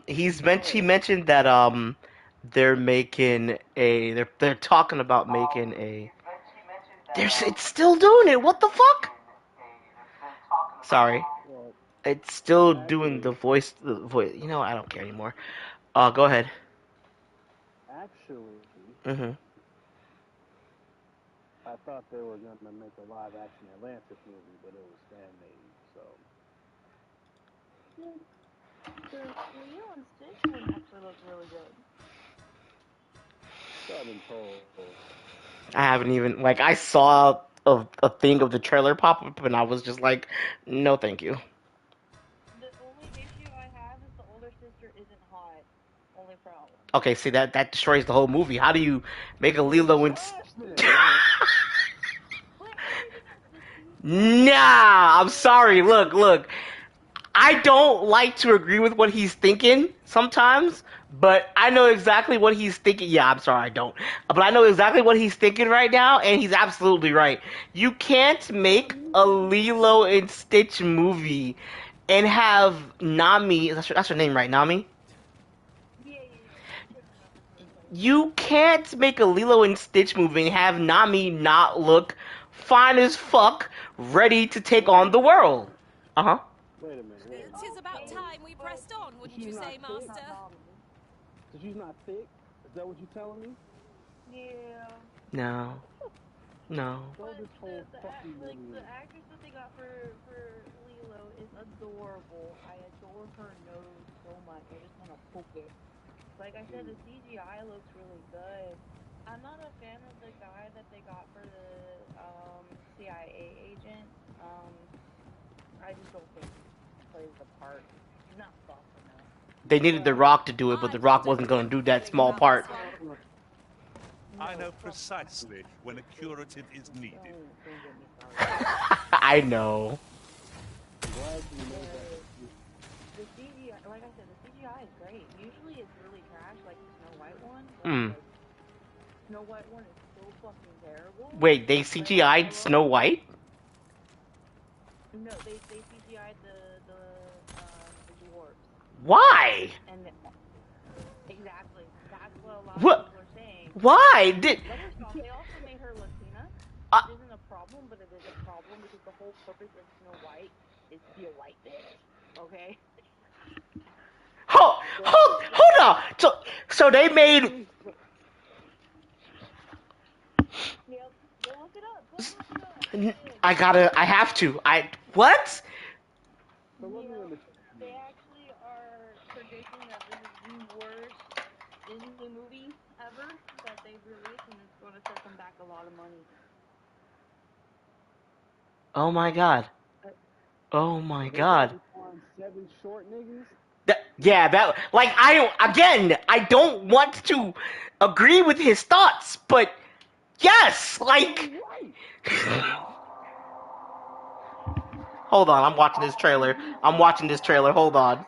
He mentioned that they're talking about making a it's still doing it. What the fuck? Sorry. Well, It's still doing actually, the voice. You know, I don't care anymore. Go ahead. actually, Mhm. I thought they were gonna make a live action Atlantis movie, but it was fan made. So The Leo and Stitch one actually looked really good. so I've been told. I haven't even I saw a thing of the trailer pop up and I was just like, no, thank you. The only issue I have is the older sister isn't hot. Only problem. Okay, see that destroys the whole movie. How do you make a Then Lilo and trash then. But everything else, the CGI, Nah, I'm the sorry. Look. I don't like to agree with what he's thinking sometimes, but I know exactly what he's thinking. Yeah, I'm sorry, I don't. But I know exactly what he's thinking right now, and he's absolutely right. You can't make a Lilo and Stitch movie and have Nami. That's her name, right? Nami? yeah. I couldn't remember who it was. You can't make a Lilo and Stitch movie and have Nami not look fine as fuck, ready to take Wait a on the minute. world. Uh huh. Wait a minute. Wait a Tis minute. about Okay, So time we but pressed on, so wouldn't she's you not say, thick. not Master? Nami. So she's not thick. Is that what you're telling me? Yeah. No. No. So But this whole fucking like movie. the actress that they got for Lilo is adorable. I adore her nose so much. I just want to poke it. Like I said, the CGI looks really good. I'm not a fan of the guy that they got for the CIA agent. I just don't think he plays the part. He's not buff enough. They needed The But Rock to do it, but I The got a Rock wasn't going to do that different feeling small about this part. one. I no, know precisely when a curative is needed. don't get me started. I know. I'm glad you made that The distinction. the CGI, like I said, the CGI is great. Usually it's really trash, like the Snow White one, but Hmm. like Snow White one is so fucking terrible. Wait, they But I CGI'd love Snow White? no, they CGI'd the dwarves, Why? and exactly that's what a lot of What? people are saying. Why did? First off, they also made her Latina, Uh, which isn't a problem, but it is a problem because the whole purpose of Snow White is to be a white bitch. Okay. hold on. So they made. Yep. Go look it up. Go look it up. It is. I have to. What? So let me Yep. understand They this. actually are predicting that this is the worst Disney movie ever that they've released, and it's going to set them back a lot of money. Oh my god. Uh, Oh my So they gonna god. be flying 7 short niggas? Yeah, that I don't want to agree with his thoughts, but yes, But he's right. hold on, I'm watching this trailer. I'm watching this trailer. Hold on.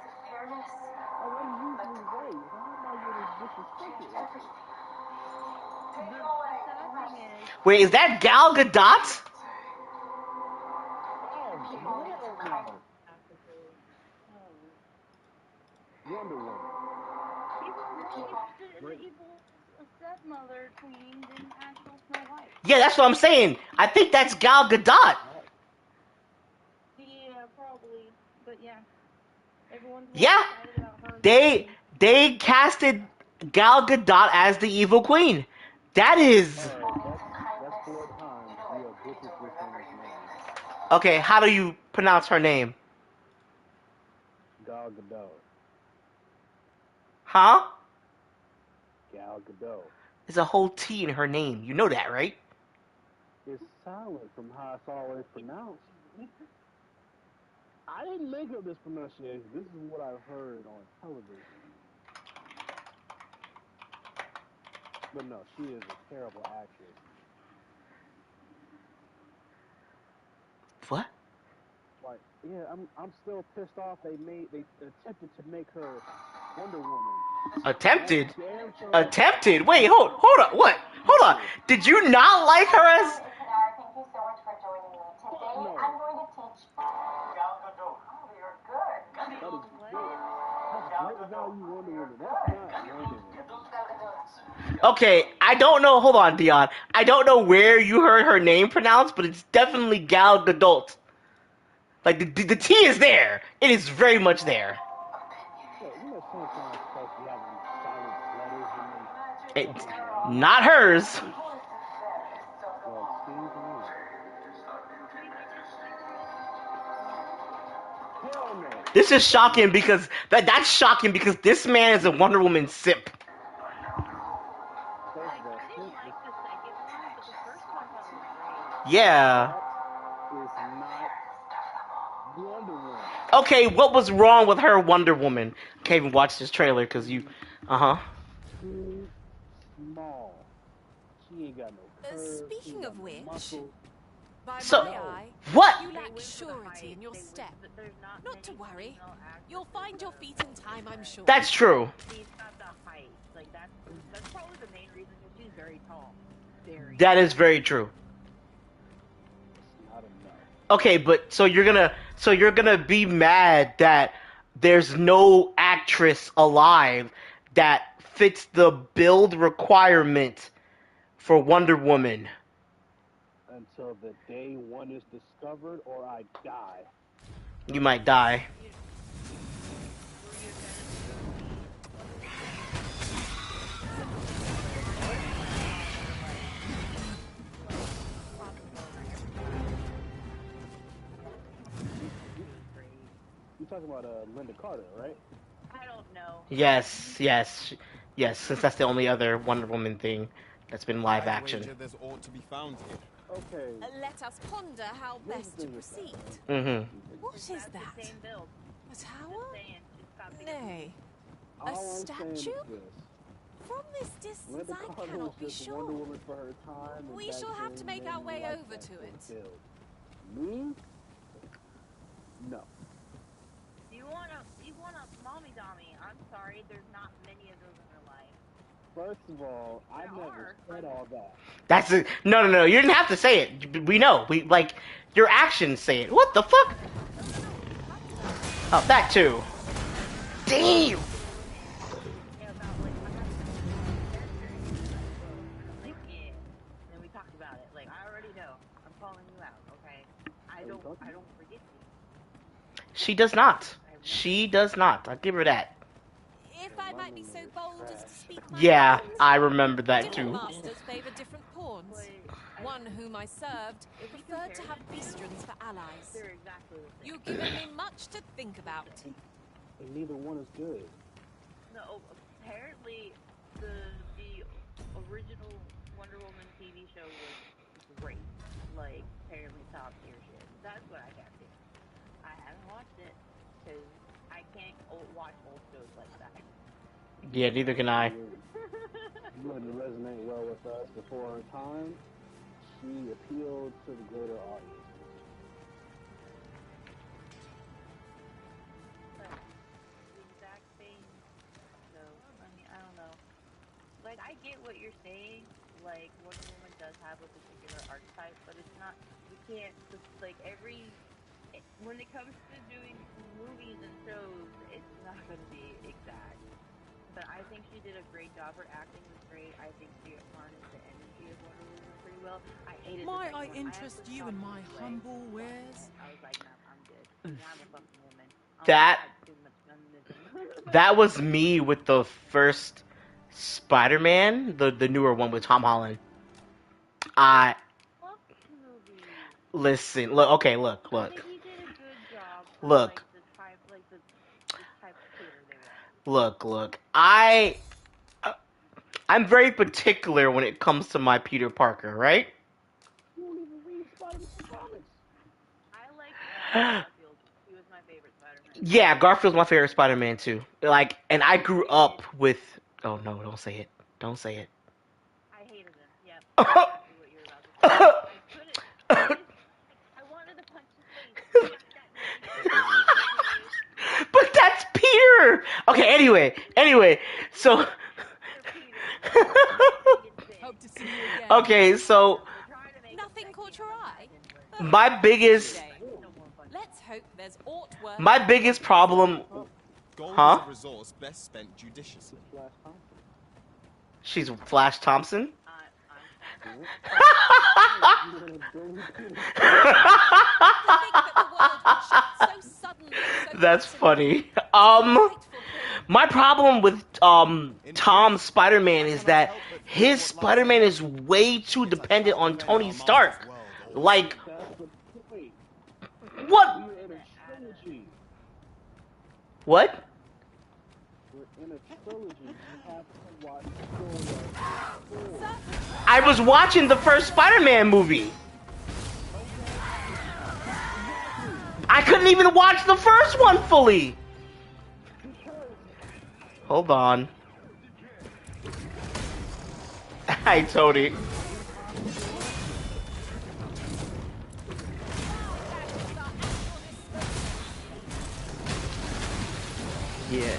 Like I'm usually right. How am I gonna disrespect it like this? the sad thing is, Wait, is that Gal Gadot? Oh hell no. practically, Wonder Woman. the Great. evil stepmother queen than actual Snow White. Yeah, that's what I'm saying. I think that's Gal Gadot. Oh, Yeah, probably. But yeah, everyone's more Yeah, excited about her than they him. they casted Gal Gadot as the evil queen. That is all right. That's 4 times you have butchered this woman's name. okay. How do you pronounce her name? Gal Gadot. Huh? Gal Gadot. There's a whole T in her name. You know that, right? It's silent from how it's always pronounced. I didn't make up this pronunciation. This is what I've heard on television. But no, she is a terrible actress. What? Like, yeah, I'm still pissed off. They attempted to make her Wonder Woman. That Attempted? damn show Attempted? Wait, hold on. What? Hold on. attempted. Did you not like her as? Fuck no. Great value Wonder Woman. That's not Wonder Woman. Okay, I don't know. Hold on, Dion. I don't know where you heard her name pronounced, but it's definitely Gal Gadot. Like the T is there. It is very much there. Yeah, you know sometimes supposed to be having silent letters in It's them. not hers. Well, excuse me. Hell no. This is shocking because that's shocking because this man is a Wonder Woman simp. First Like, of all, I didn't Simp like the second one, but the first one I thought was great. Yeah. is not Wonder Woman. Okay, what was wrong with her Wonder Woman? Can't even watch this trailer because you. Too small. She ain't got no curves. Speaking of which, muscles. by So- my eye, What? you They lack went for the surety height. in your They went step. for the- there's Not to many worry. female actresses You'll find your that feet in time, I'm sure. That's true. She's got the height. Like that's probably the main reason because she's very tall. Very. That is very true. Not enough. Okay, but so you're gonna be mad that there's no actress alive that fits the build requirement for Wonder Woman. Until the day one is discovered or I die. You might die. You talking about Linda Carter, right? I don't know. Yes. Since that's the only other Wonder Woman thing that's been live action. There's ought to be found here. Okay. Let us ponder how best to proceed. Mm-hmm. What is That's that? the same build. A Just tower? saying, it's got the Nay. All I'm saying statue? is this. From this distance, Linda I Carter cannot be was just Wonder sure. Woman for her time. and We back shall have then to make men our way liked over that to sort of it. build. Me? No. You want a mommy dommy? I'm sorry, there's not many of those in her life. First of all, I There never are. said all that. That's it. No. You didn't have to say it. We know. We like your actions say it. What the fuck? Oh, that too. Damn. Yeah, about like I have like yeah. And we talked about it. Like I already know. I'm calling you out, okay? I don't forget you. She does not. She does not. I'll give her that. If I might be so bold as to speak my Yeah, mind, I remember that different too. masters favor different pawns. One whom I served preferred to have beastrons for allies. They're exactly the same. You've given me much to think about. And neither one is good. No, apparently the original Wonder Woman TV show was great. Like apparently top tier shit. That's what I got to. I haven't watched it because I can't watch old shows like that. Yeah, neither can I. Wouldn't resonate well with us before her time. She appealed to the greater audience. But the exact same. So I mean, I don't know. Like I get what you're saying. Like Wonder Woman does have a particular archetype, but it's not. You can't like when it comes to doing movies and shows, it's not going to be exact. But I think she did a great job. Her acting was great. I think she harnessed the energy of Wonder Woman pretty well. I hated Might the I second one. interest actually you thought in it my was humble wares? I was like, no, I'm good. I'm a fucking woman. That- have too much feminism. That was me with the first Spider-Man, the newer one with Tom Holland. I Fuck the movie. listen. Look. Okay. Look. I think he did a good job. For, Look. Like, the type of theater they were. Look. I'm very particular when it comes to my Peter Parker, right? You don't even read Spider-Man comics. I like Garfield. He was my favorite Spider-Man. Yeah, Garfield's my favorite Spider-Man too. Like, and I grew up with. Oh no! Don't say it. Don't say it. I hated him. Yep. Exactly what you're about to say. I couldn't. I wanted to punch his face. But that's Peter. Okay. Anyway. So. Hope to see you again. Okay. So Nothing caught your eye? my biggest. Let's hope there's aught worth my it. biggest problem, Gold huh? is a resource best spent judiciously. Flash Thompson. She's Flash Thompson. You wanna build it? To think that the world would shift so suddenly and so That's massively. funny. It's a delightful thing. My problem with Tom's Spider-Man is that his Spider-Man is way too dependent on Tony Stark. Like, That's the point. what? We're in a trilogy. What? We're in a trilogy. You have to watch the story of I was watching the first Spider-Man movie. I couldn't even watch the first one fully. Hold on. Hi, Tony. Yeah.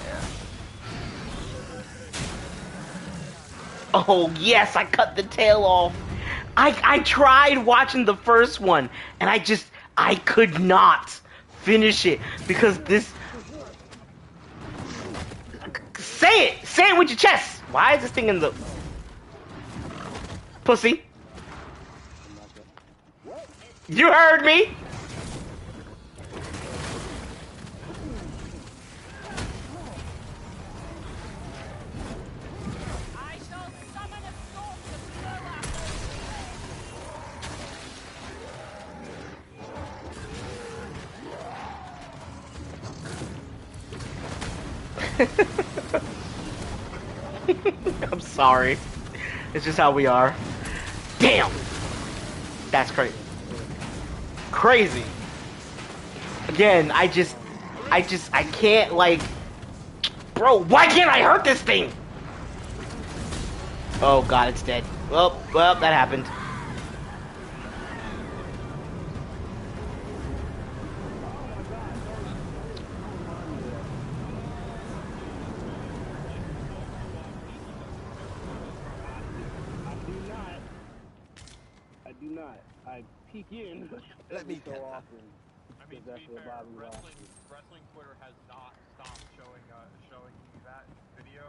Oh, yes, I cut the tail off. I tried watching the first one, and I could not finish it because this... Say it! Say it with your chest! Why is this thing in the... Pussy? You heard me! I shall summon a storm to blow I'm sorry. It's just how we are. Damn! That's crazy. Crazy. Again, I can't, like... Bro, why can't I hurt this thing? Oh god, it's dead. Well, that happened. I do not. I peek in. Let me so get that. often. I mean, to That's be what fair, Bobby wrestling Twitter has not stopped showing you that video.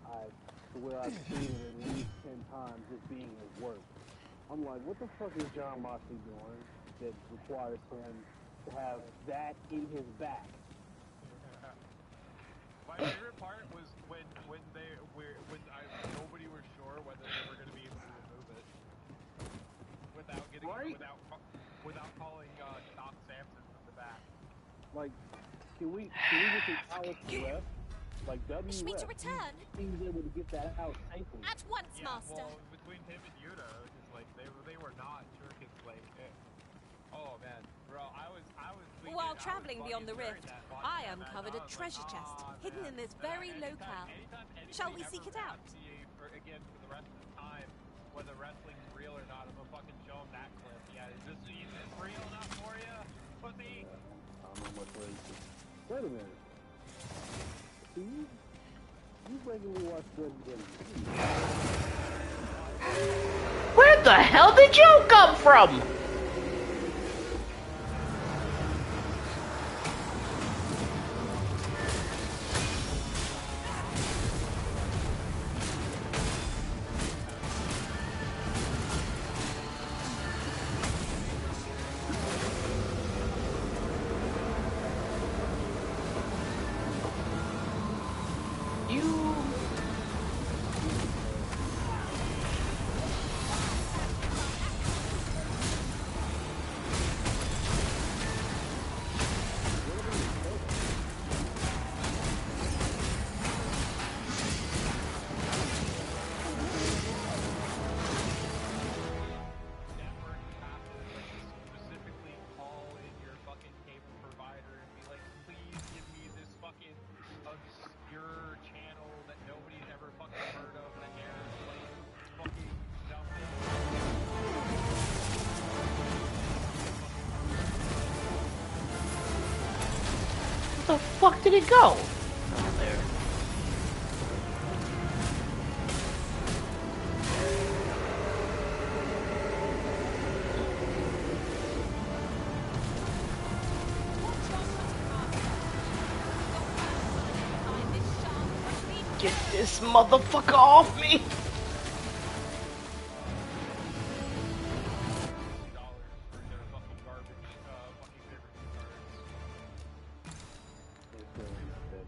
I swear I've seen it at least 10 times just being at work. I'm like, what the fuck is John Moxley doing that requires him to have that in his back? My favorite part was when nobody was sure whether they were going to be able to remove it without getting without calling Doc Samson from the back. Like, can we get some power to ref? Like Wish me to WF, return. he was able to get that out safely. At once, Yeah, Master. well, between him and Yuta, it's like they were not sure because oh man, bro, I was tweeting, While traveling beyond the rift, I uncovered a treasure chest hidden in this very locale. Shall we seek it out? Again, for the rest of the time, whether wrestling's real or not, I'm gonna fucking show him that clip. Yeah, is this real enough for you, pussy? I don't know much way to... Wait a minute. See, you regularly watch WWE. Where the hell did you come from? Specifically call in your fucking cable provider and be like, please give me this fucking obscure channel that nobody's ever fucking heard of that airs like fucking nothing. Where the fuck did it go? Oh, there. Get this motherfucker off me! $60 for their fucking garbage, fucking pay-per-view cards. It's really not that.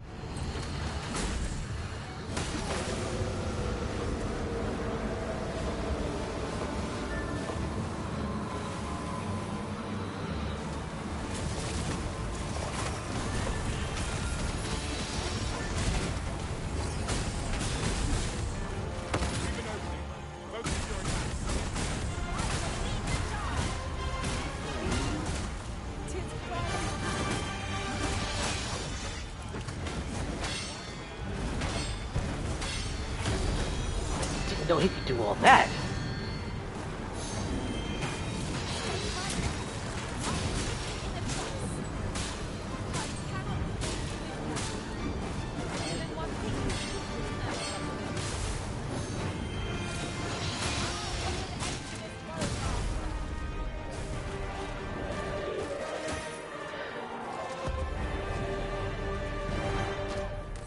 Didn't know he could do all that.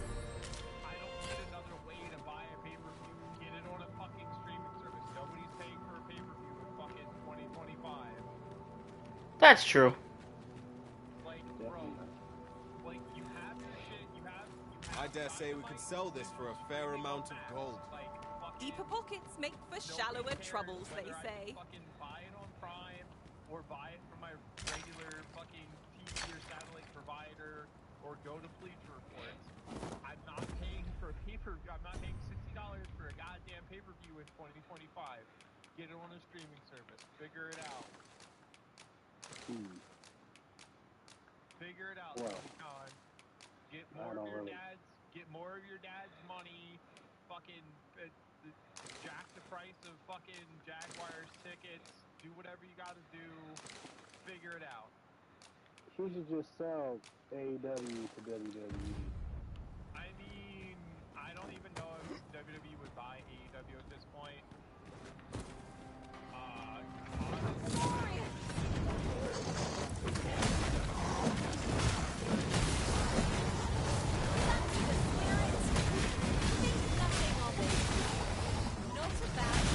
I don't need another way to buy a pay-per-view. Get it on a fucking streaming service. Nobody's paying for a pay-per-view in fucking 2025. That's true. Like, bro, like, you have your shit, you have I dare say we could sell this for a fair amount of gold. like, fucking Deeper pockets make for nobody shallower cares troubles, they whether I say. fucking buy it on Prime or buy it from my regular fucking TV or satellite provider or go to Bleacher Reports. I'm not paying for a pay-per-view. I'm not paying $60 for a goddamn pay-per-view in 2025. Get it on a streaming service. Figure it out. Figure it out, Well, Tony Khan. Get I more don't of your really- dad's. Get more of your dad's money. Fucking jack the price of fucking Jaguars tickets. Do whatever you gotta do. Figure it out. She should just sell AEW to WWE. I mean, I don't even know if WWE would buy AEW at this point. Honestly, Not a bad.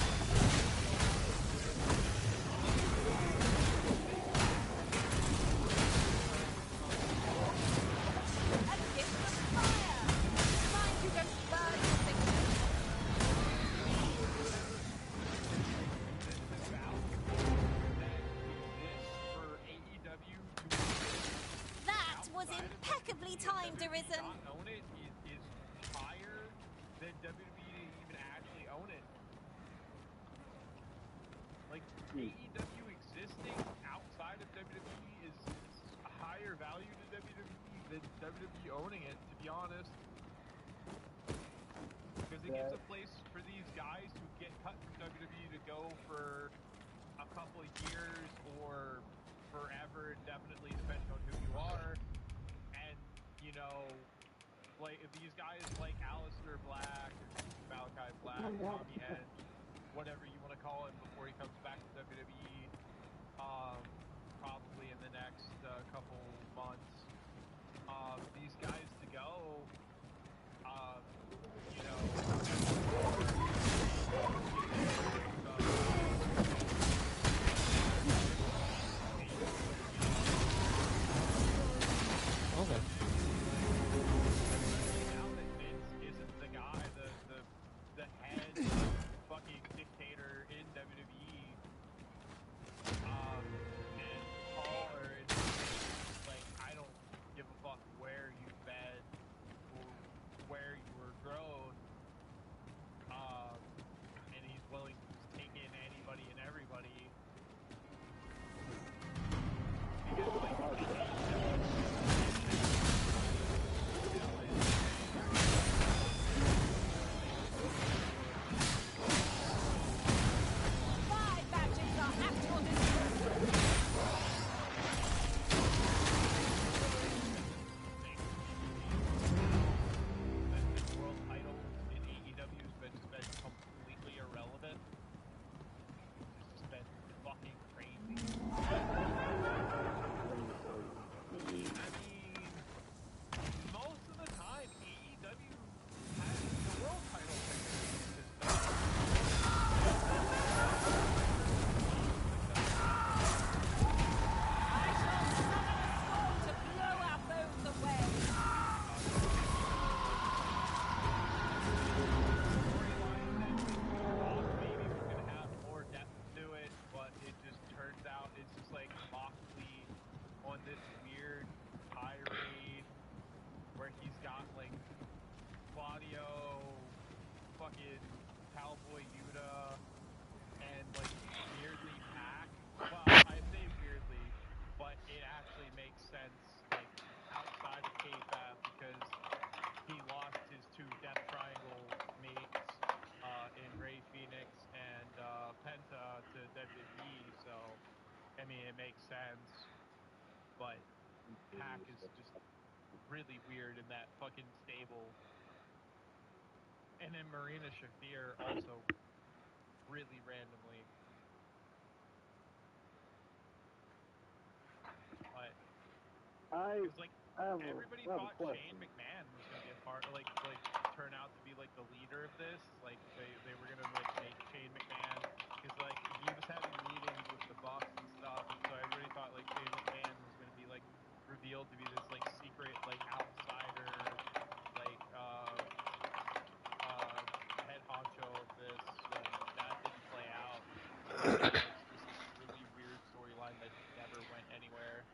A gift of fire. Mind you don't burn your fingers. the value that exists for AEW to That was impeccably timed, Arisen. not own it is higher than WWE to even actually own it. Like, AEW existing outside of WWE is a higher value to WWE than WWE owning it, to be honest. Because it gives a place for these guys who get cut from WWE to go for a couple of years or forever, indefinitely, depending on who you are. And, you know, like, if these guys like Aleister Black, or Malachi Black, Tommy End, whatever you want to call him before he comes back to WWE, probably in the next couple months, these guys to go, you know, Okay. now that Vince isn't the guy, the head fucking dictator in WWE, and Paul, or like, I don't attack is just really weird in that fucking stable. And then Marina Shafir also really randomly. But it was like everybody thought Shane McMahon was gonna be a part, like turn out to be like the leader of this. Like they were gonna like make Shane McMahon, because like he was having meetings with the Bucks and stuff, and so everybody thought like Shane McMahon was gonna be like revealed to be this like secret like outsider like head honcho of this, and that didn't play out. So now it's just this really weird storyline that never went anywhere.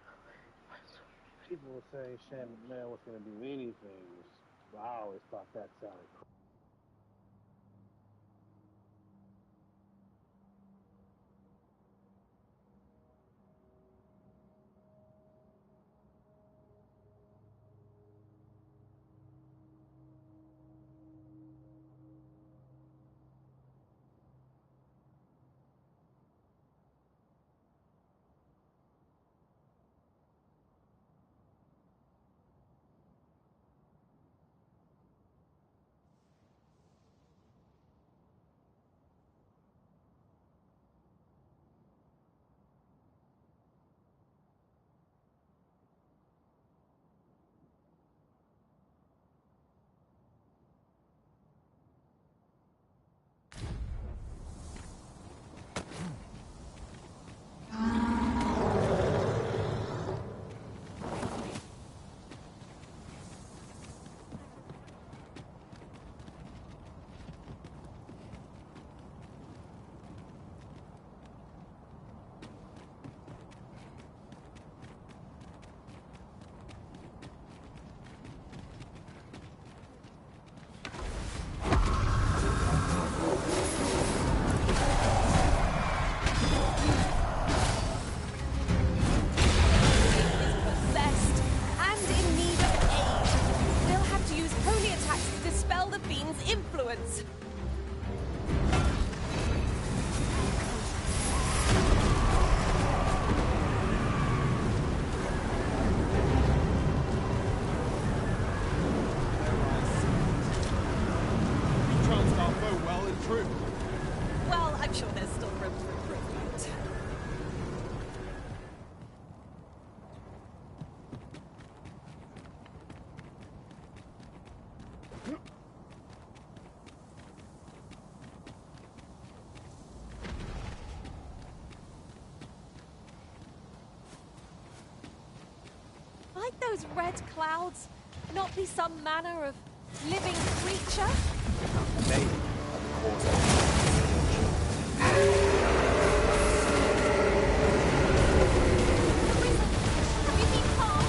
People were saying Shane McMahon was going to do anything. I always thought that sounded cool. Influence. Charles Darfo well and true. Well, I'm sure there's still room for improvement. Might those red clouds not be some manner of living creature? Maybe, of course. Have you been harmed?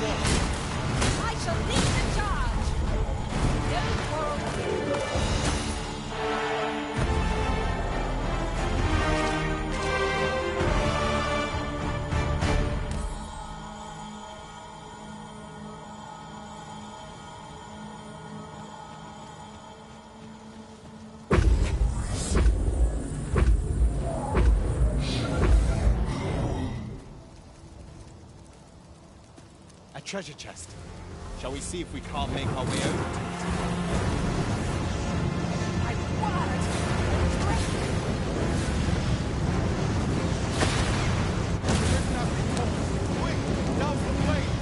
I shall lead the charge. Don't quarrel. A treasure chest. Shall we see if we can't make our way over to it? My word! Quick! Down the blade!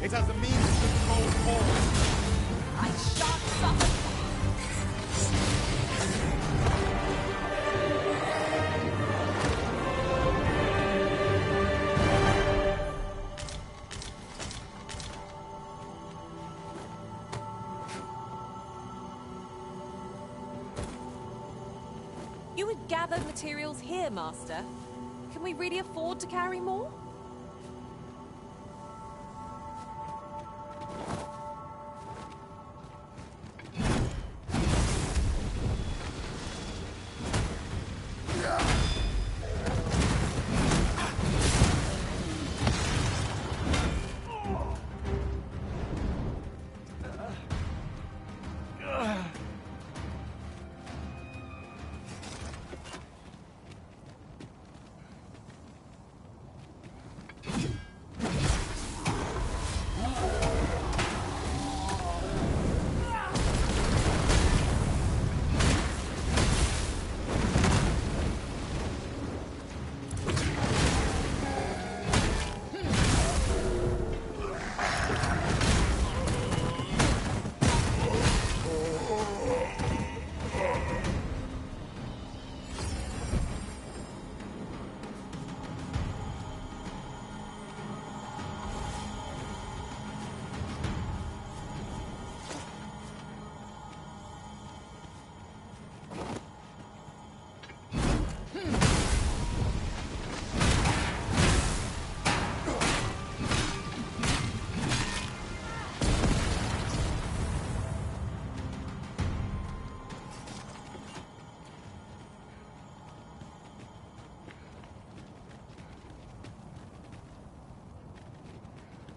It has a means to control force. I shan't suffer. You would gather materials here, Master. Can we really afford to carry more?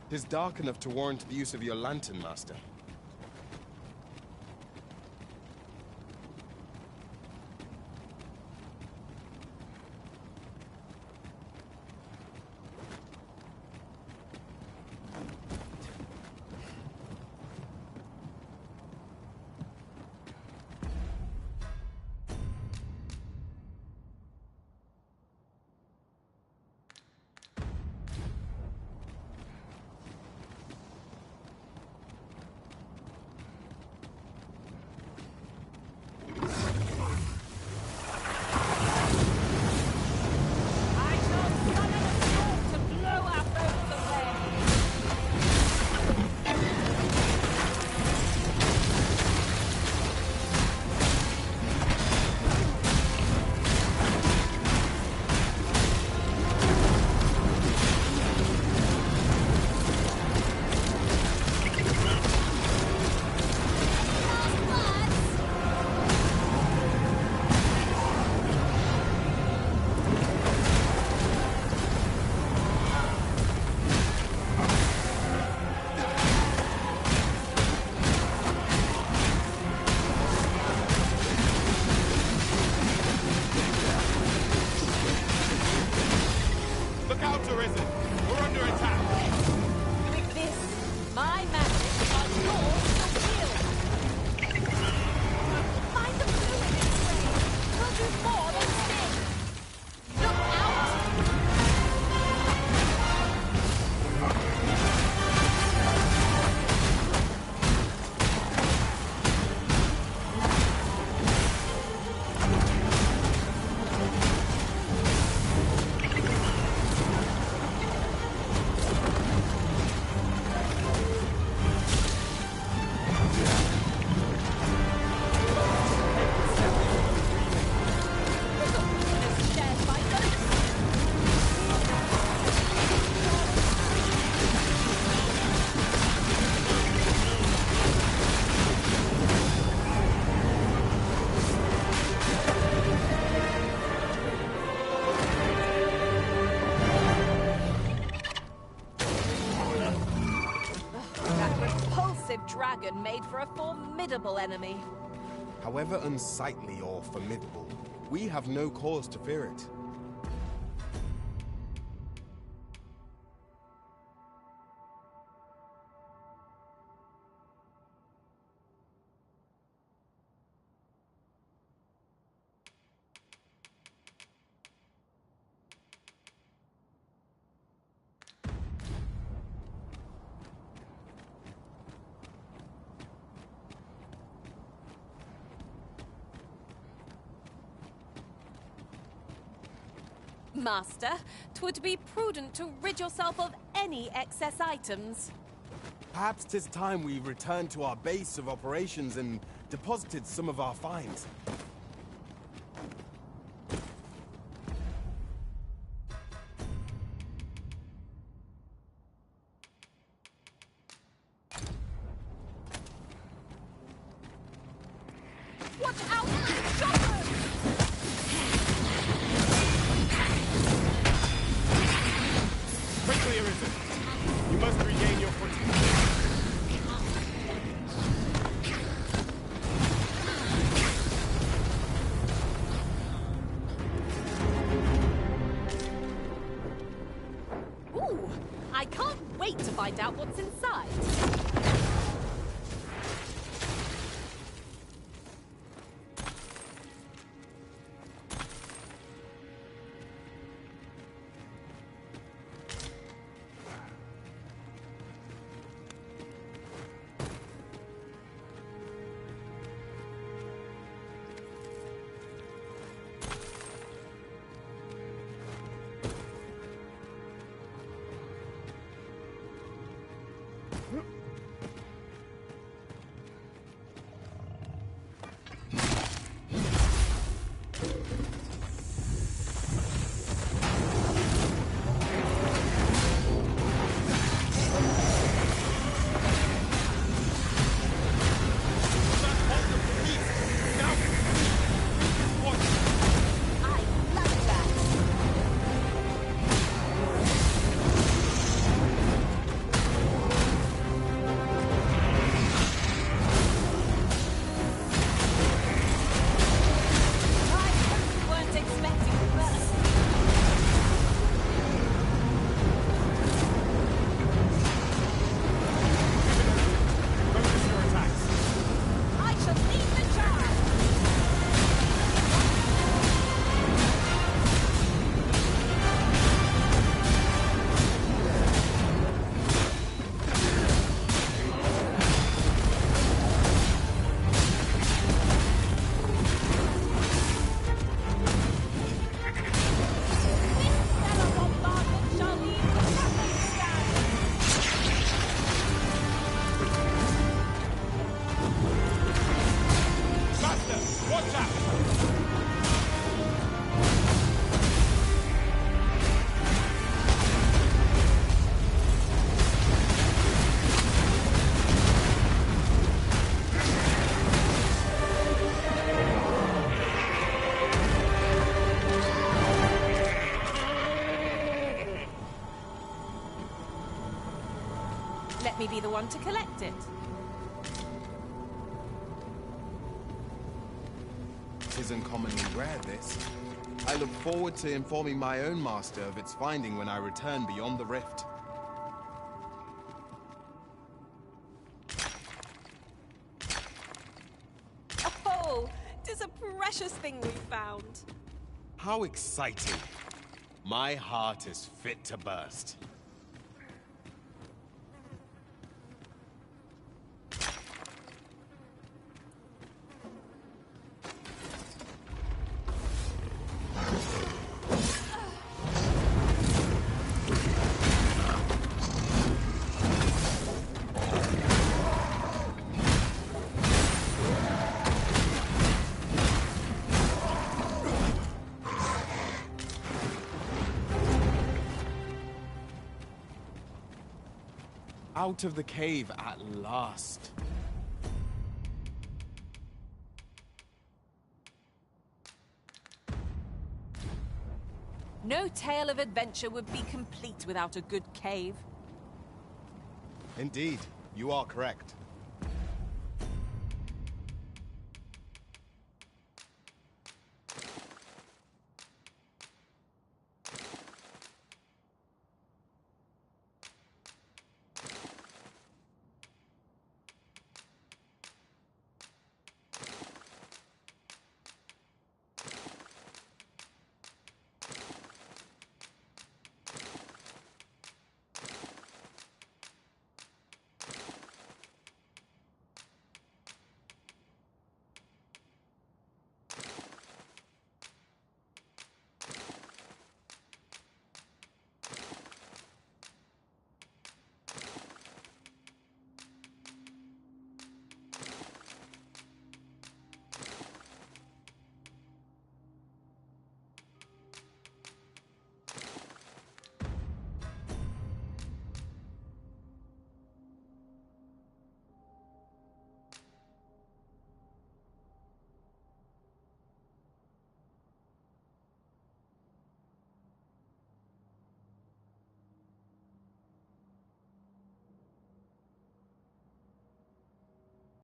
It is dark enough to warrant the use of your lantern, Master. Look out, Arisen! We're under attack! This, my magic, are yours to wield. Find the fluid in its way. We'll do more than sting. Look out! Dragon made for a formidable enemy. However unsightly or formidable, we have no cause to fear it. Master, 'twould be prudent to rid yourself of any excess items. Perhaps 'tis time we returned to our base of operations and deposited some of our finds. Watch out! Choppers! Quickly, Arisen! You must regain your footing. Ooh, I can't wait to find out what's inside. Let me be the one to collect it. Tis uncommonly rare, this. I look forward to informing my own master of its finding when I return beyond the rift. Oh, 'tis a precious thing we found. How exciting! My heart is fit to burst. Out of the cave at last. No tale of adventure would be complete without a good cave. Indeed, you are correct.